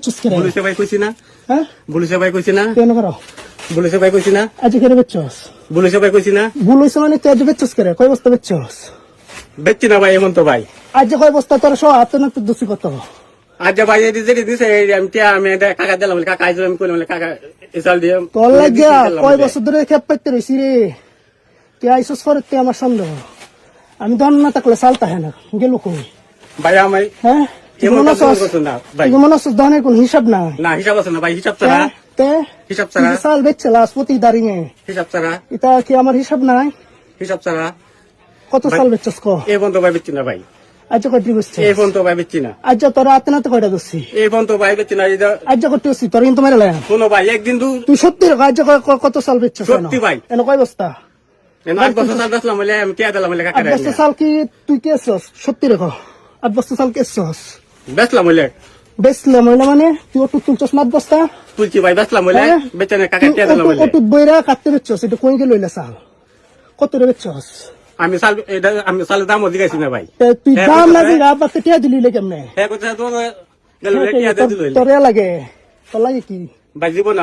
বেচছস করে পুলিশে ভাই কইছি না হ্যাঁ পুলিশে ভাই কইছি না কেন করো পুলিশে ভাই কইছি না আজ করে বেচছস পুলিশে ভাই কইছি না ভুল হইছে মানে তুই আজ বেচছস করে কয় বস্তা বেচছস বেচছি না ভাই এমন তো ভাই আজ কয় বস্তা তোর সহ হাতে না তো দোষী কত আজ ভাই এই যে দিছে আমি কাকা দিলাম বলে কাকা আইজ আমি কইলাম বলে কাকা এসাল দিয়ে তোর লাগিয়া কয় বছর ধরে খেপ পাইতে রইছি রে তুই আইসস করে তুই আমার সন্দেহ আমি ধন না থাকলে চালতা হ্যাঁ না গেল কই ভাই আমি হ্যাঁ এমন কথা না ভাই মনে হচ্ছে ধনের কোন হিসাব না না হিসাব আছে না ভাই হিসাব ছাড়া তে হিসাব ছাড়া চাল বেচছে লাস প্রতি দাঁড়িয়ে হিসাব ছাড়া এটা কি আমার হিসাব নাই হিসাব ছাড়া কত চাল বেচছস ক এই ফোন তো ভাই বেচছি না ভাই আজ কয়টি বেচছিস এই ফোন তো ভাই বেচছি না আজ তোর হাতে না তো কয়টা দোষী এই ফোন তো ভাই বেচছি না আজ করতে হচ্ছি তোর কিন্তু মেরে লাগাম শোনো ভাই একদিন তুই সত্যি রেখো আজ কত চাল বেচছস সত্যি ভাই এনে কয় বস্তা 8 বছর চাল বেচলাম বলে আমি টিয়া দিলাম বলে কাকা 8 বস্তা চাল কি তুই কেছস সত্যি রেখো 8 বস্তা চাল কেছস বেচলাম বলে বেচলে মহিলা মানে তুই ওটুক তুলছস 8 বস্তা তুলছি ভাই বেচলাম বলে বেচে না কাকা টিয়া দিলাম বলে ওটুক বইরা কাটতে বেচছস এটা কই গেল লইলা চাল কত রে বেচছস আমি চালের দামও জিগাইছি না ভাই তুই দাম লাগে আবার টিয়া দিলি লে কেমনে হ্যাঁ কথা তো গেল টিয়া দিয়ে দিল তোর লাগে তোর লাগে কি ভাই জীবন